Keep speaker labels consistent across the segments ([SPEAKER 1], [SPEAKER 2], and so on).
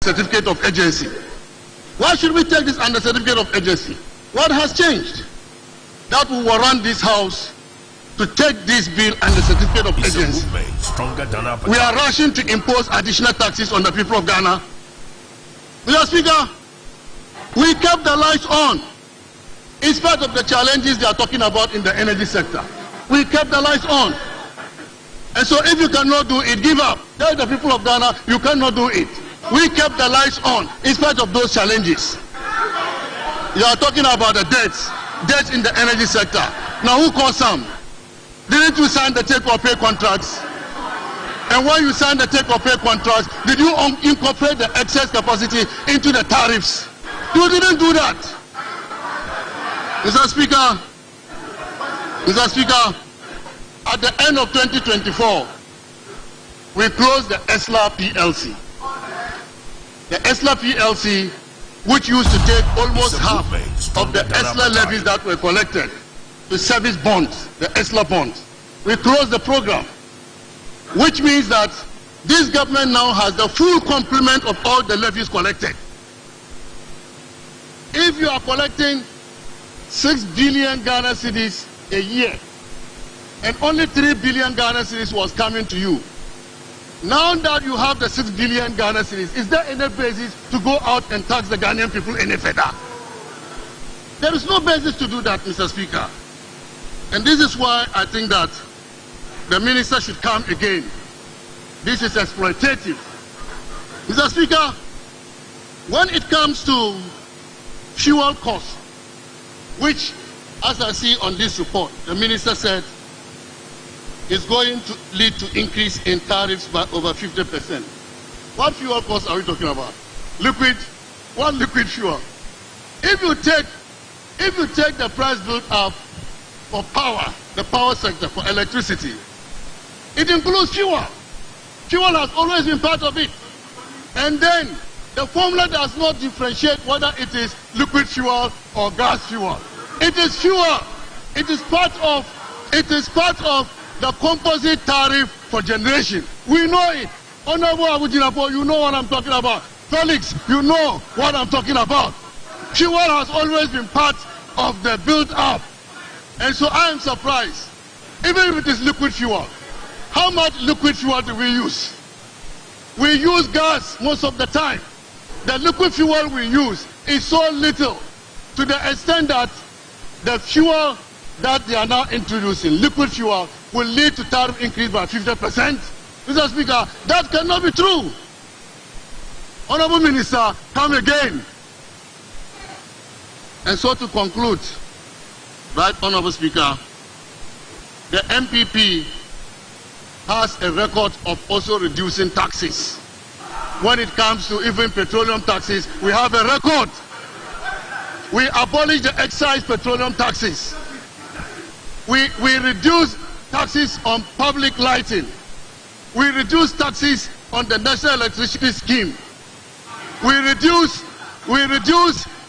[SPEAKER 1] certificate of agency. Why should we take this under certificate of agency? What has changed? That will warrant this House to take this bill under certificate of agency. We are rushing to impose additional taxes on the people of Ghana. Mr. Speaker, we kept the lights on in spite of the challenges they are talking about in the energy sector. We kept the lights on. And so if you cannot do it, give up. Tell the people of Ghana, you cannot do it. We kept the lights on in spite of those challenges. You are talking about the debts in the energy sector. Now who caused some? Didn't you sign the take-or-pay contracts? And when you signed the take-or-pay contracts, did you incorporate the excess capacity into the tariffs? You didn't do that. Mr. Speaker, at the end of 2024, we closed the ESLA PLC. The ESLA PLC, which used to take almost half of the ESLA levies that were collected to service bonds, the ESLA bonds. We closed the program, which means that this government now has the full complement of all the levies collected. If you are collecting 6 billion Ghana cedis a year, and only 3 billion Ghana cedis was coming to you, now that you have the 6 billion Ghana cedis, is there any basis to go out and tax the Ghanaian people any further? There is no basis to do that, Mr. Speaker. And this is why I think that the minister should come again. This is exploitative. Mr. Speaker, when it comes to fuel costs, which, as I see on this report, the minister said is going to lead to increase in tariffs by over 50%. What fuel costs are we talking about? Liquid fuel. If you take the price built up for power, the power sector, for electricity, it includes fuel. Fuel has always been part of it. And then the formula does not differentiate whether it is liquid fuel or gas fuel. It is fuel. It is part of the composite tariff for generation. We know it. Honorable Abujinapo, you know what I'm talking about. Felix, you know what I'm talking about. Fuel has always been part of the build-up. And so I am surprised. Even if it is liquid fuel, how much liquid fuel do we use? We use gas most of the time. The liquid fuel we use is so little to the extent that the fuel that they are now introducing, liquid fuel, will lead to tariff increase by 50%. Mr. Speaker, that cannot be true. Honorable Minister, come again. And so to conclude, right, Honorable Speaker, the MPP has a record of also reducing taxes. When it comes to even petroleum taxes, we have a record. We abolished the excise petroleum taxes. We reduced taxes on public lighting. We reduced taxes on the National Electricity Scheme. We reduced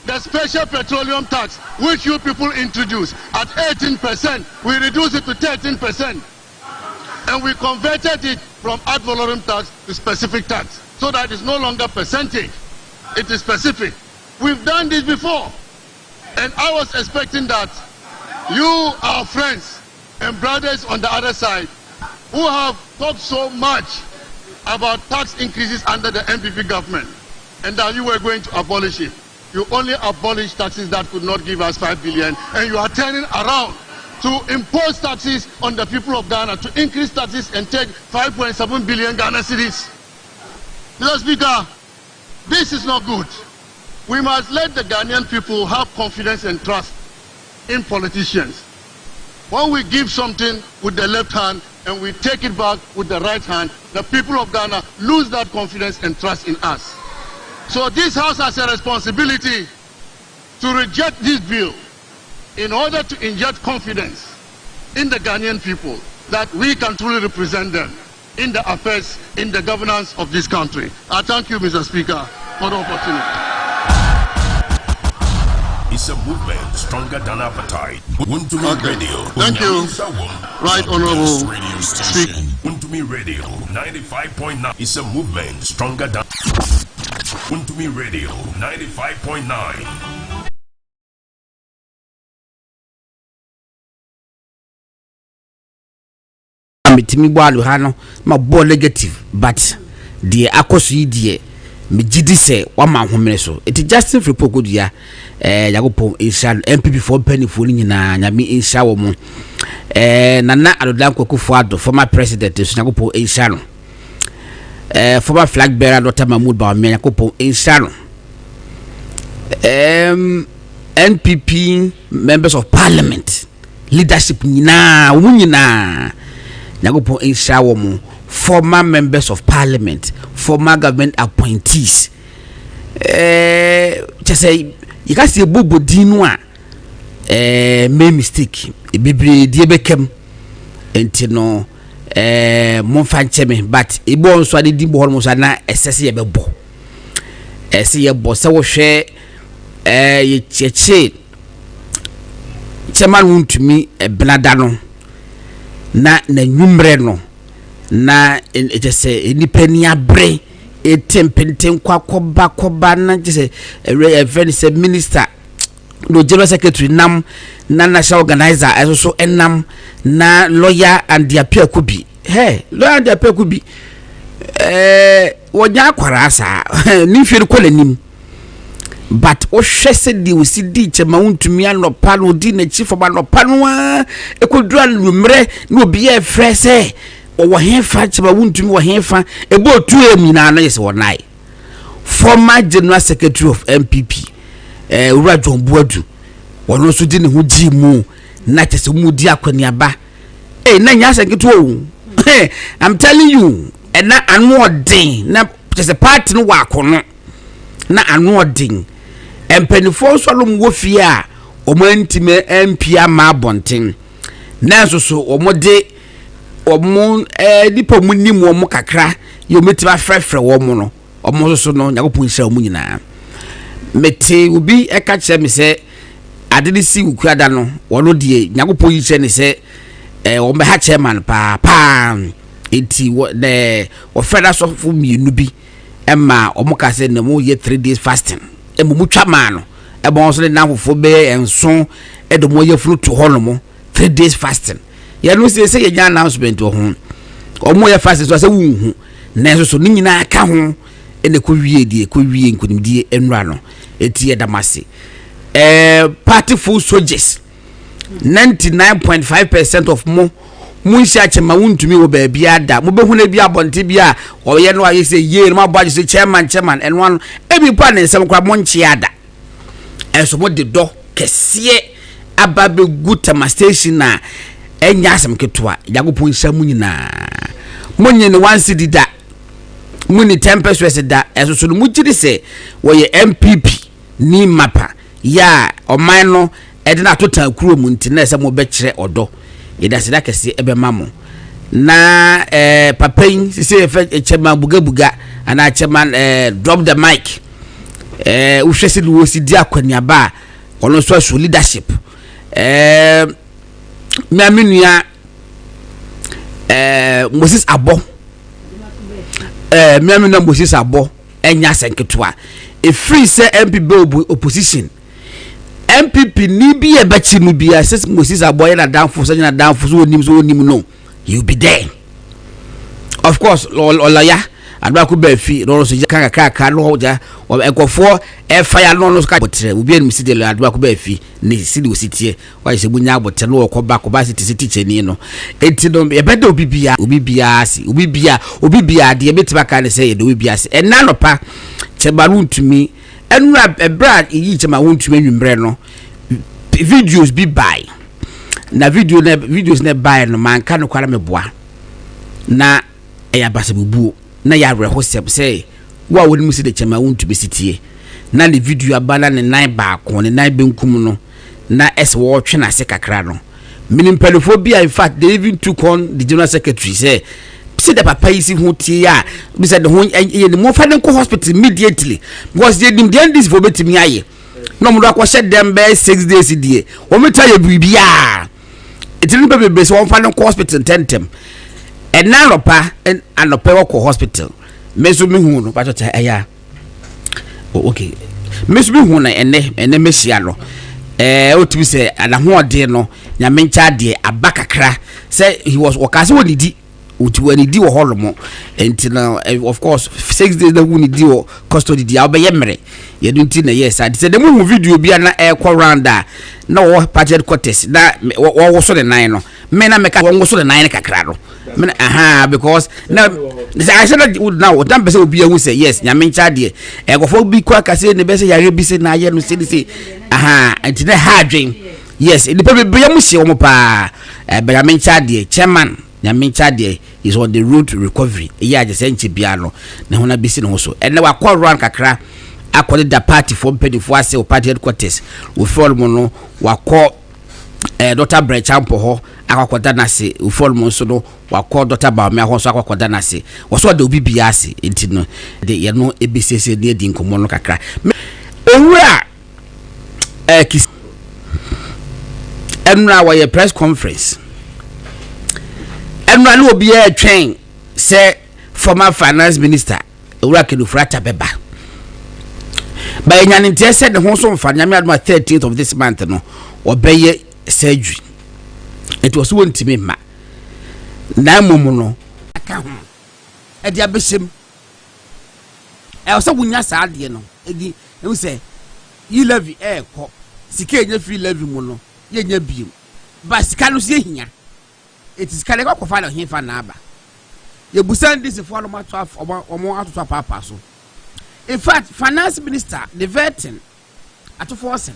[SPEAKER 1] the special petroleum tax, which you people introduced at 18%. We reduced it to 13%. And we converted it from ad valorem tax to specific tax, so that it's no longer percentage, it is specific. We've done this before. And I was expecting that you, our friends and brothers on the other side, who have talked so much about tax increases under the MPP government, and that you were going to abolish it. You only abolished taxes that could not give us 5 billion, and you are turning around to impose taxes on the people of Ghana, to increase taxes and take 5.7 billion Ghana cedis. Mr. Speaker, this is not good. We must let the Ghanaian people have confidence and trust in politicians. When we give something with the left hand and we take it back with the right hand, the people of Ghana lose that confidence and trust in us. So this House has a responsibility to reject this bill in order to inject confidence in the Ghanaian people that we can truly represent them in the affairs, in the governance of this country. I thank you, Mr. Speaker, for the opportunity.
[SPEAKER 2] It's a movement stronger than appetite. Wuntumi Radio.
[SPEAKER 1] Thank you. Right, Honorable Speaker.
[SPEAKER 2] Wuntumi Radio 95.9. It's a movement stronger than Untumi Radio 95.9.
[SPEAKER 3] Mitimi bwalu hano ma bo negative but the akoso yi die me gidi se wa ma homene so it Justin Fripo Kodia Yagopo insha MPP for penny for nyina nyame insha wo mu Nana Adodan Kwaku Ado former president so Yagopo insha no former flag bearer Dr. Mahmoud Bawumia Yagopo insha no NPP members of parliament leadership nyina wunyina Yagopo insha wo mu former members of parliament, former government appointees. Just say you can see Bobo Dinwa make mistake. Bibri Diebekem entino Monfancheme, but Ibo Swadi Dibo almost na SSC Bebo. SC Bosa share ye chairman won to me Benadano na numre no. Na just say independent abre tempenten kwakoba na just say a very say minister no general secretary nam na national organizer also enam na lawyer and the appeal could be lawyer and the appeal could be wonya kwara asa ni firi kwalanim but o hwese di o si di chema untumi anopa no di na chief of anopa no ekodura numre no obi e frese o hefa cheba wuntumi wo hefa ebo tu emina na yese wonai former general secretary of MPP Ura John Buadu wono so di ne ho ji mu na chese mu di akwaniaba na nya seketu o I'm telling you na anu odin na chese party no wa akono na anu odin empenifo so lo mu fie a o mantime MP ama bonten na so o mode omo dipo munim wo mo kakra yo metiba frefre wo mo no omo so no Yakopon hia mu nyina meti obi eka kire me se adede si ukuada no wono die Yakopon hia ne se o me ha chairman pa enti wo freda so fu mienu bi ema omo ka se ne mo ye 3 days fasting emu mutwa ma no bon so na fofo be enso edo mo ye funu to hono mo 3 days fasting ya no say ye announcement ho omo ye fast so say wunhu na so nyina ka ho ene ko wie nkunimdie enra no eti ye damase party full soldiers 99.5% of mo munhia chema wuntumi wo ba bia da mo behu na bia bonte bia o ye no aye say ye no mabaje say chairman enwa no ebi pa ne nsem kwa mo nchia da enso mo de do kese ababe gutama station na enya asem ketwa Yakopon hia mu nyina monye ne 1 cedi da muni 10% da eso no mugiri se wo ye MPP ni mapa ya oman no ede na total kuro mu ntina se mo be kire odo yedase da kese ebe mamo na papain se fe chema buga ana chema drop the mic uhwese wo si di akwaniaba ono so leadership miaminua Moses Abo miaminua Moses Abo enya senketwa e free say MPP opposition MPP ni bi e bachi no bia say Moses Abo ye na danfo so na danfo so onim no you be there of course olaya Adwako ba fi no so kaka no ja ekofo e fire no ka botre obi anim si de Adwako ba fi ni si de ositie wa se bunya botre no okoba koba city cheni no enti no e beda obi bia de e betiba ka ne se ye de obi bia se enna no pa chebaru ntumi enura ebra yi chema wontumi anwumbre no videos bi buy na videos na buy no man ka no kwara meboa na e abase bubuo na ya rehosem say wa woni musi de chema wontumi sitie na le video abana ne nan ba ko ne nan benkum no na es wo twe na se kakra no minim pelofobia in fact they even took on the general secretary say the papa is who tia be said the mo fa ko hospital immediately because they dim this for betimi aye no mo do shed them be 6 days die o meta ye bibia itini be so fa ko hospital tentem and now pa and anopa ko hospital me so me hu no pa cha eya okay mesu bi hu na ene mesia no otumi se anahoɔde no nyamencha de abakakra say he was okase wonidi utuwanidi wo holomo entina of course 6 days na wonidi wo custody dia obeye mere yedu nti na yes ade say dem hu video bia na ekɔ round na wo budget quarters na wo so de nan no me na meka wo so de nan kakra no me aha because na I said now what am person obi ahu say yes nyamencha de egofo bi kwa kase ne be say yare bi say na ye no say aha entina ha adwen yes the people be am hye wo pa be nyamencha de chairman nyamencha de is on the road to recovery eya je say nche bia no na hona bi si no so and na wakɔ run kakra akɔde da party for mpedifo ase o party headquarters wo fall mo no wakɔ Dr. Brechampo ho akwakoda na se wo fall mo so no wakɔ Dr. Baome ho so akwakoda na se wo so de obi bia ase enti no de ye no ebisese ne di nkomo no kakra owura kis enra wa ye press conference enra no obi e twen say former finance minister owura Kedufra Tabeba by nyaninte said the hoso mfa nyame adoma 13th of this month no obeye surgery it was one to me ma na momo no aka ho e dia besem e o se wunya sa ade no e di e say yi levy e ko sika enya free levy mu no ye nya biem ba sika no se hia it is kale ko fa na hin fa na aba ye busan this for no ma to omo atoto papa so. In fact, finance minister, the vetting at forcing.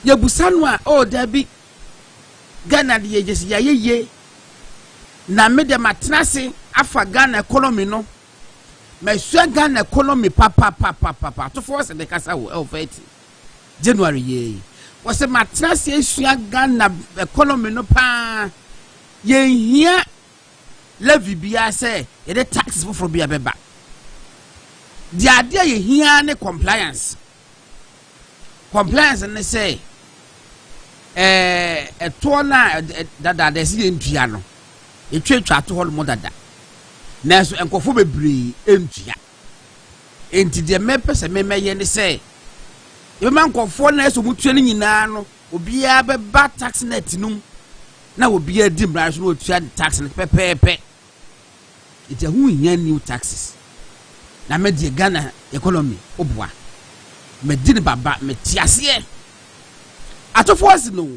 [SPEAKER 3] Yabusanwa, oh, there be Ghana, the ages, ye. Na made the matrasi, Afa Ghana economy, no. My swear Ghana economy, papa, to force the Casa of 80 January, ye. Was a matrasi, Ghana economy, no pa. Ye here levy be I say, it taxes for be a beba. The idea you hear ne compliance and they say a tona that there's in piano a church at all more than that Naso and Kofube Bree empty into the members and may say you man call 4 nights of training in Nano will be a bad tax net no now will be a dim rational tax and pepper it's a who new taxes. Na me die Ghana economy obwa me di baba me tiase atofo no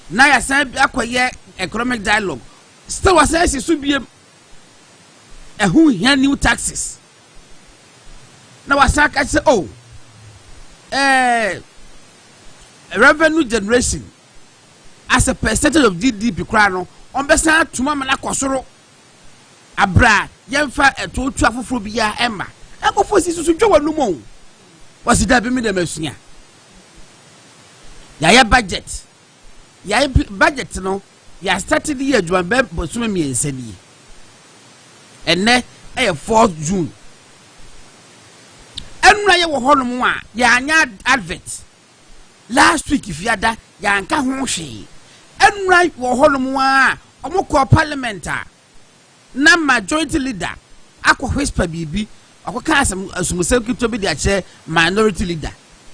[SPEAKER 3] na ya san akoye economic dialogue still was say so biem who here new taxes na wasaka say oh revenue generation as a percentage of GDP kra no on be san tuma mana kosoro abra yemfa etotu afoforo bia emma akofo sisi dwo no mo wasi da bi me dem asua ya budget ya budget no ya started the year juan be bosome mi ensani enne 4th June enra ye wo honom a ya anya advert last week if ya da ya nka ho hwe enra wo honom a omoko parliament a na majority leader akọ whisper bibi akoka asumuse kito bi dia che minority leader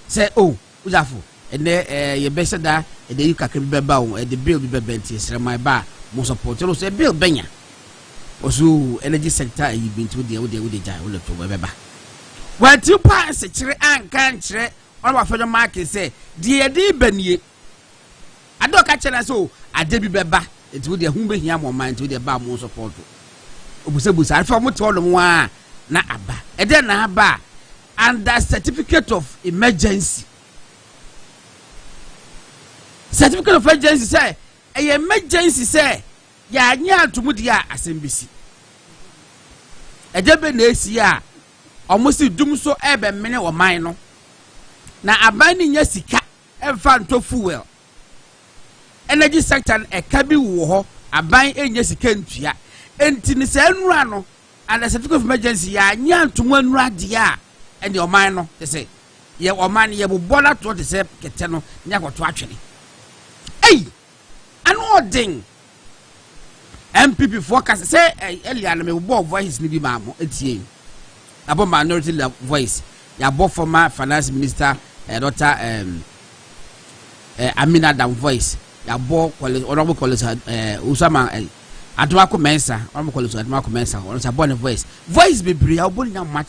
[SPEAKER 3] say oh ujafo ene ye be seda e de yuka kem beba o e de bill bi beba nti srema ba mo support no say bill benya osu energy sector yi bi nti wo de jai wo le to beba wa ti pa se kire anka nkire on wa fedo market say de de banie adoka chena so ade bi beba nti wo de hu be hia mo man nti wo de ba mo support obusebusa alfa mo te olum wa na aba ede na aba under certificate of emergency say emergency say ya anya atomu dia asembisi ede be na esi a omosi dum so ebe mene o man no na aban ni nya sika emfa nto fuel energy sector e ka bi wo ho aban enya sika ntua enti ni se nura no and the certificate of emergency ya nya ntomu nura dia and your man no they say ye o man ye bola to the say kete no nya kwoto atwene ei anu odin MPP forecast say earlier na me bo voice ni bi ma mo etie About minority voice. Yabo former finance minister, Dr. Amina Dam voice. Yabo honorable college Usama Adwako Mensa, honorable college Adwako Mensa, or Sabon voice. Voice be bri abon na mat.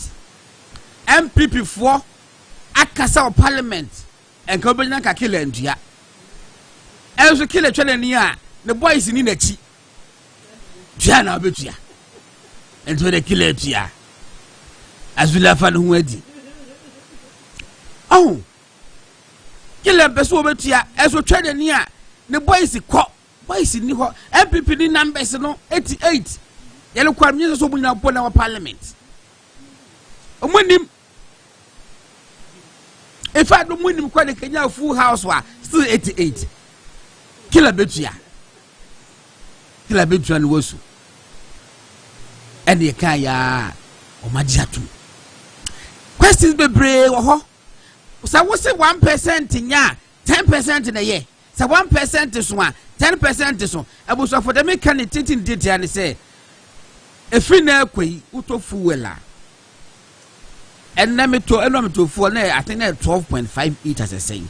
[SPEAKER 3] MPP for Akasa of Parliament and Kobina Kakila and Dia. Elso kill a channel the boys in the chi. Jana Betia. And to the killer Tia. As we laugh at who oh, killer Beso Betia, as we trade near the boys caught. Boys in the MPP numbers no 88. Yellow Quamians so we upon our parliament. When him if I don't win him quite a Kenya full house war still 88. Killer Betia. Killer Betia and Wosu. And the Kaya or Majatu. Questions be brave or ho. So what's it 1% in ya, 10% in a year? So 1% is one, 10% is one. I was for the mechanic in detail and say, a free nerque, Uto Fuela. And let me to for I think that 12.5 eat as I say.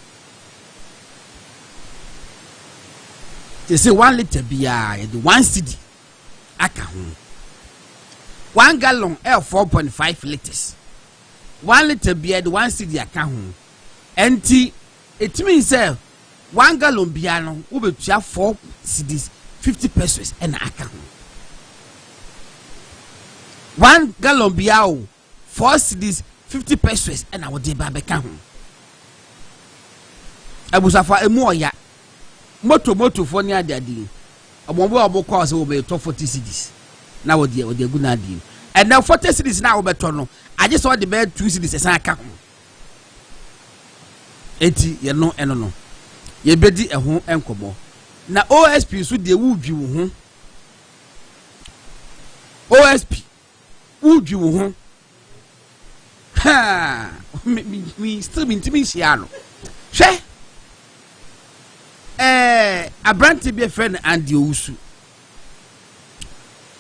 [SPEAKER 3] They say 1 liter beer, the 1 cedi. Aka 1 gallon air 4.5 liters. 1 liter beer, the 1 cedi aka home. And it means 1 gallon beer no will be 4 cedis, 50 pesos and aka home. 1 gallon beer 4 cedis, 50 pesos and I would de babeka home. I was a for a more ya. Moto for near daddy. A mobile course will be 40 cedis. Now with the good idea. And now 40 cedis now betono. I just want the bed 2 cedis as I come. 80 ye no eno no. Ye bedi e ho enkomo. Na OSP so de wudwi wo ho. OSP wudwi wo ho. Ha! Me still been to me siano. She Abranti be a friend and the Usu.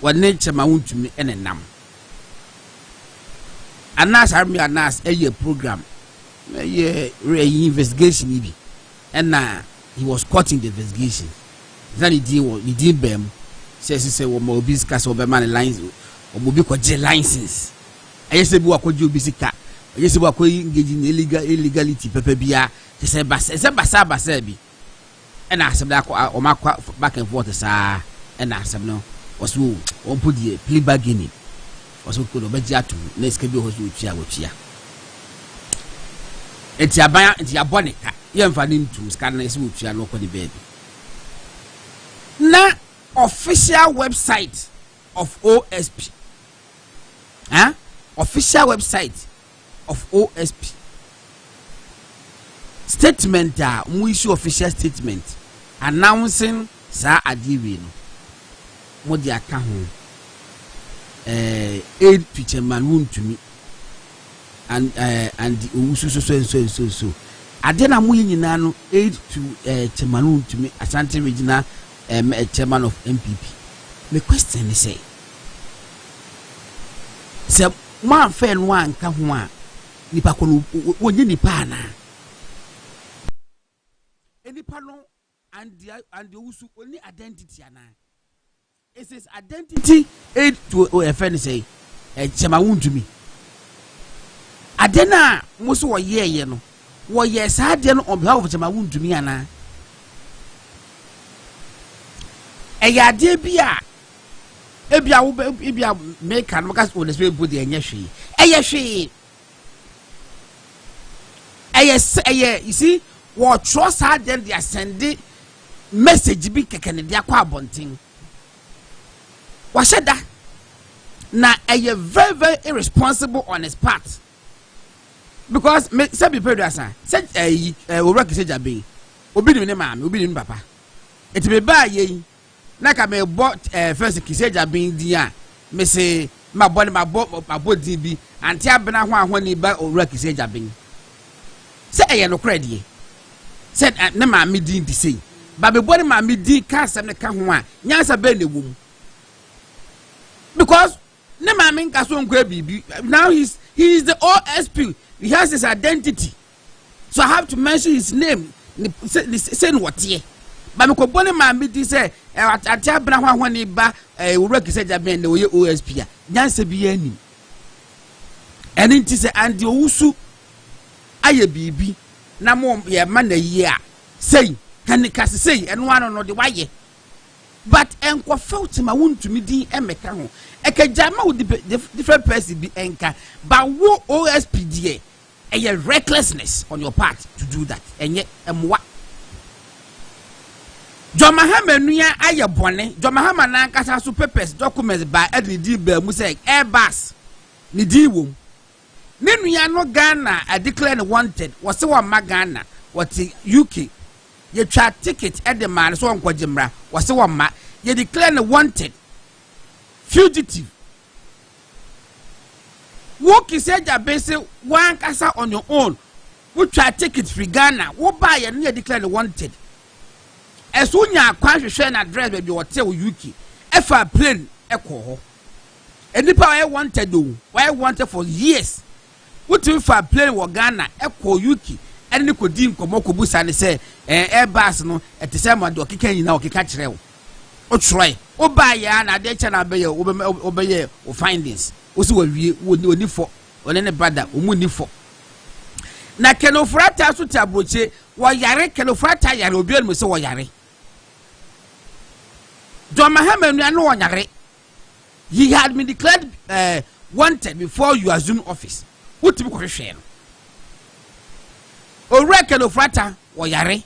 [SPEAKER 3] What nature ma want to me and a nam. Anas army anas a year program. A year investigation and he was caught in the investigation. Then he did bem. Says he said well mobis castle be man lines or mobi ko license. I just said what could you be sick? I just said what could engage in illegality pepe bia. He said basabi. And I said that or my back and forth and I said no was who on put the plea bargaining was who could obey to next can be with chia. It's your buyer, it's your bonnet. You have found into scanners which are local baby. Now, official website of OSP. Huh? Official website of OSP. Statement, we issue official statement announcing Sir Adiwin. What the account 8 picture man wound to me and so. I then I'm winning now 8 to chairman to me Asante Regional chairman of MPP. The question is say man fan one come one nipa kono wonye nipa na nipa no and the usu only identity ana. It says identity aid to a friend say chairman to me. Adena most wo ye no wo ye sa de no on behalf of chairman to me ana. Eyade bia ebia make an because on the spirit body enye hwe eye hwe you see what trust her then they are sending message bi keke ne dia kwa abontin wa sheda na eye very very irresponsible on his part because me say be producer say we work say jabe obi ni mama obi ni papa it be ba ye na ka me bought first kiseja bin dia me say ma bought din bi anti abena ho ahoni ba owura kiseja bin say eye no credit said na ma me din di say ba be body ma me din ka asem ne ka ho a nyansa be na wom because ne maame nka so nkwa bibi. Now he is the OSP. He has his identity. So I have to mention his name. Say what here. But me ko bone maame di say atia bra hwahwani ba wura kise jabe na oye OSP a. Nyanse bi anim. Eni nti say andi owusu aye bibi na mo ye ma na yi a. Say kan kase say eno ano no de waye. But enko felt ma wontumi din emeka ho ekajama with different person be enka but wo OSP die a recklessness on your part to do that enye emwa Jomahama nua aye bone Jomahama na nkasa so papers documents by edidi ba mu say Airbus ni di wom ne nua no Ghana a declare wanted was se wa Ghana what UK ye try ticket at the man so onko jimra was se wamma ye declare wanted fugitive work is eja base one kasa on your own we try ticket free Ghana wo buy ye no declare wanted eso nya kwanhwehwe na address baby hotel UK efa plane ekọ ho enipa why wanted do why wanted for years what if for plane wo Ghana ekọ UK ene ko di nkomo ko busa ne se Airbus no etese ma do keka nyina o keka kire wo o try o ba ya na de che na be ye o be ye o findings o si wa wie oni fo one ne brother o mu ni fo na kenofrata so tabroche wo yare kenofrata yare obi anu se wo yare John Mahama no wo yare he had been declared wanted before you assume office what be ko hwehwe no o rekelo frata wo yare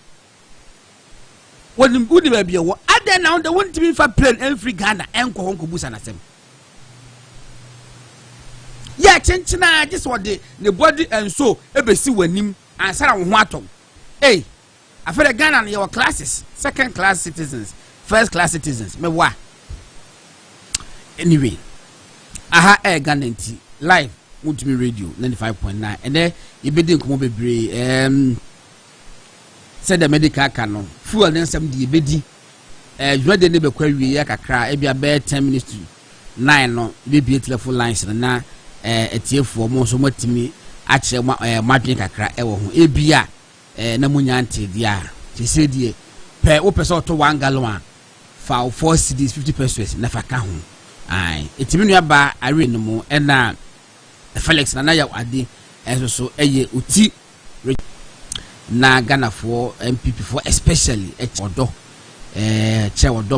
[SPEAKER 3] woni budi ba bia wo aden na the won't be for plane every Ghana enko honko busa na sem ya chenchina just what the body and so ebesi wanim ansara wo ho atom after Ghana na your classes second class citizens first class citizens me wa anyway aha Ghana nti live Ultimate Radio 95.9 and then you be doing come bebre said the medical canon fuel then some the bedi you dey be kwa wie kakra e bia be 10 minutes to 9 no be be telephone lines na etiefo mo so matimi a kire madwen kakra e wo ho e bia na munya ante dia ti se die pe wo pese to 1 gallon fa 4 cedis 50 pesos na fa ka ho ai etimi nua ba are no mo e na Felix na ya ade eso so eye uti na Ghana for MPP for especially odo che odo